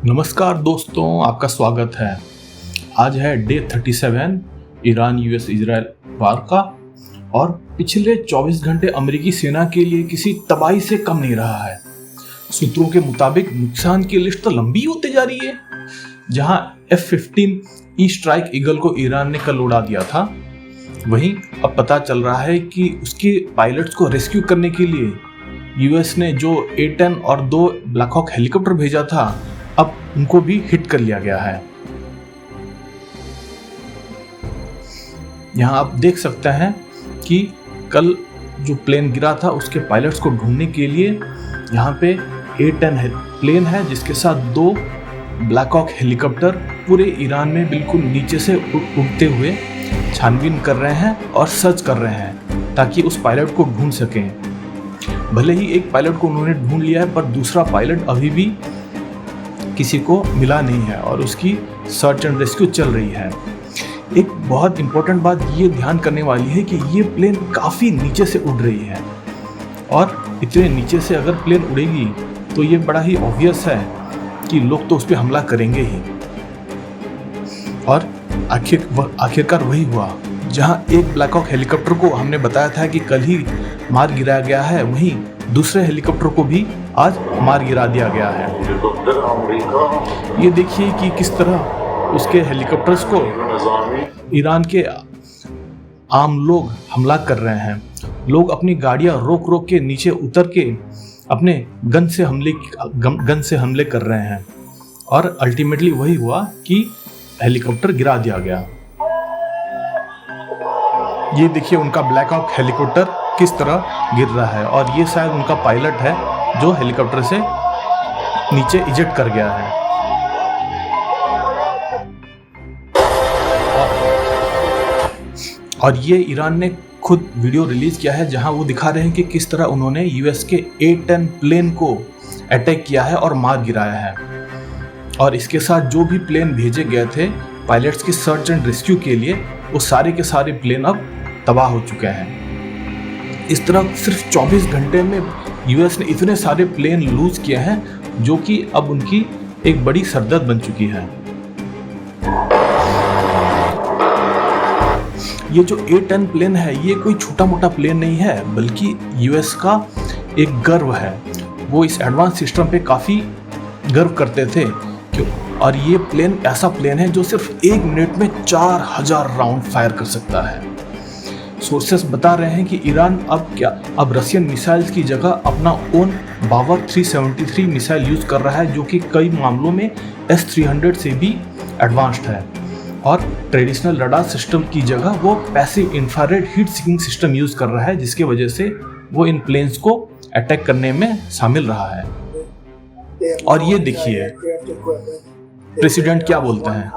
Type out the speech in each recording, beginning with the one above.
नमस्कार दोस्तों, आपका स्वागत है। आज है डे 37 ईरान यूएस इजराइल वार का, और पिछले 24 घंटे अमेरिकी सेना के लिए किसी तबाही से कम नहीं रहा है। सूत्रों के मुताबिक नुकसान की लिस्ट तो लंबी होती जा रही है। जहां F-15 ई स्ट्राइक ईगल को ईरान ने कल उड़ा दिया था, वहीं अब पता चल रहा है कि उसके पायलट्स को रेस्क्यू करने के लिए यूएस ने जो A-10 और 2 ब्लैक हॉक हेलीकॉप्टर भेजा था, अब उनको भी हिट कर लिया गया है। यहां आप देख सकते हैं कि कल जो प्लेन गिरा था उसके पायलट्स को ढूंढने के लिए यहां पे A-10 प्लेन है, जिसके साथ 2 ब्लैक हॉक हेलीकॉप्टर पूरे ईरान में बिल्कुल नीचे से उड़ते हुए छानबीन कर रहे हैं और सर्च कर रहे हैं ताकि उस पायलट को ढूंढ सकें। भले ही एक पायलट को उन्होंने ढूंढ लिया है, पर दूसरा पायलट अभी भी किसी को मिला नहीं है और उसकी सर्च एंड रेस्क्यू चल रही है। एक बहुत इंपॉर्टेंट बात ये ध्यान करने वाली है कि ये प्लेन काफ़ी नीचे से उड़ रही है, और इतने नीचे से अगर प्लेन उड़ेगी तो ये बड़ा ही ऑब्वियस है कि लोग तो उस पर हमला करेंगे ही। और आखिरकार वही हुआ। जहां एक ब्लैक हॉक हेलीकॉप्टर को हमने बताया था कि कल ही मार गिराया गया है, वहीं दूसरे हेलीकॉप्टर को भी आज मार गिरा दिया गया है। ये देखिए कि किस तरह उसके हेलीकॉप्टर्स को ईरान के आम लोग हमला कर रहे हैं। लोग अपनी गाड़ियां रोक रोक के नीचे उतर के अपने गन से हमले कर रहे हैं, और अल्टीमेटली वही हुआ कि हेलीकॉप्टर गिरा दिया गया। ये देखिए उनका ब्लैक हॉक हेलीकॉप्टर किस तरह गिर रहा है, और ये शायद उनका पायलट है जो हेलीकॉप्टर से नीचे इजेक्ट कर गया है। और ये ईरान ने खुद वीडियो रिलीज किया है जहां वो दिखा रहे हैं कि किस तरह उन्होंने यूएस के A-10 प्लेन को अटैक किया है और मार गिराया है। और इसके साथ जो भी प्लेन भेजे गए थे पायलट्स की सर्च एंड रेस्क्यू के लिए, वो सारे के सारे प्लेन अब तबाह हो चुके हैं। इस तरह सिर्फ 24 घंटे में यूएस ने इतने सारे प्लेन लूज किए हैं, जो कि अब उनकी एक बड़ी सरदर्द बन चुकी है। ये जो A-10 प्लेन है, ये कोई छोटा मोटा प्लेन नहीं है, बल्कि यूएस का एक गर्व है। वो इस एडवांस सिस्टम पे काफ़ी गर्व करते थे। और ये प्लेन ऐसा प्लेन है जो सिर्फ 1 मिनट में 4000 राउंड फायर कर सकता है। सोर्सेस बता रहे हैं कि ईरान अब रशियन मिसाइल्स की जगह अपना ओन बावर 373 मिसाइल यूज कर रहा है, जो कि कई मामलों में S-300 से भी एडवांस्ड है। और ट्रेडिशनल रडार सिस्टम की जगह वो passive infrared heat seeking system use कर रहा है, जिसकी वजह से वो इन प्लेन्स को अटैक करने में शामिल रहा है। और ये देखिए प्रेसिडेंट क्या बोलते हैं।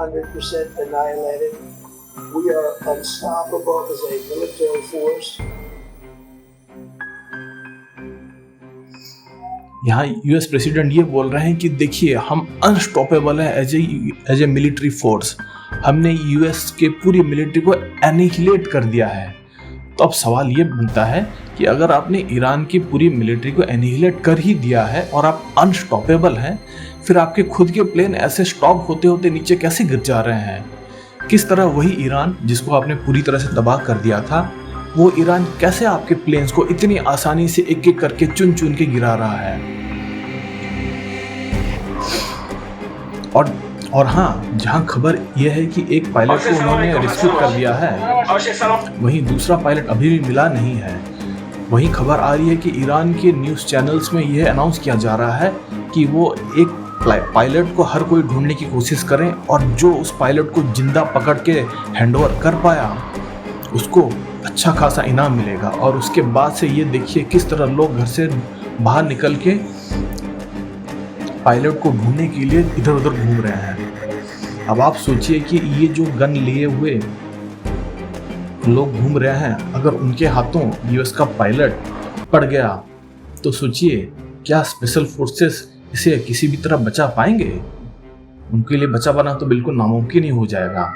यहाँ यूएस प्रेसिडेंट ये बोल रहे हैं कि देखिए, हम अनस्टॉपेबल है एज ए मिलिट्री फोर्स। हमने यूएस के पूरी मिलिट्री को एनिहिलेट कर दिया है। तो अब सवाल ये बनता है कि अगर आपने ईरान की पूरी मिलिट्री को एनिहिलेट कर ही दिया है और आप अनस्टॉपेबल हैं, फिर आपके खुद के प्लेन ऐसे स्टॉप होते होते नीचे कैसे गिर जा रहे हैं? किस तरह वही ईरान जिसको आपने पूरी तरह से तबाह कर दिया था, वो ईरान कैसे आपके प्लेन्स को इतनी आसानी से एक एक करके चुन चुन के गिरा रहा है? और हाँ, जहाँ खबर यह है कि एक पायलट को उन्होंने रेस्क्यू कर दिया है, वहीं दूसरा पायलट अभी भी मिला नहीं है। वहीं खबर आ रही है कि ईरान के न्यूज़ चैनल्स में यह अनाउंस किया जा रहा है कि वो एक पायलट को हर कोई ढूंढने की कोशिश करें, और जो उस पायलट को जिंदा पकड़ के हैंडओवर कर पाया उसको अच्छा खासा इनाम मिलेगा। और उसके बाद से ये देखिए किस तरह लोग घर से बाहर निकल के पायलट को ढूंढने के लिए इधर उधर घूम रहे हैं। अब आप सोचिए कि ये जो गन लिए हुए लोग घूम रहे हैं, अगर उनके हाथों यूएस का पायलट पड़ गया तो सोचिए क्या स्पेशल फोर्सेस इसे किसी भी तरह बचा पाएंगे? उनके लिए बचा पाना तो बिल्कुल नामुमकिन ही हो जाएगा।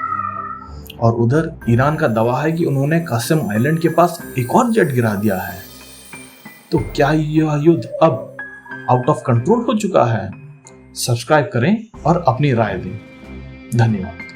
और उधर ईरान का दावा है कि उन्होंने कासिम आइलैंड के पास एक और जेट गिरा दिया है। तो क्या यह युद्ध अब आउट ऑफ कंट्रोल हो चुका है? सब्सक्राइब करें और अपनी राय दें। धन्यवाद।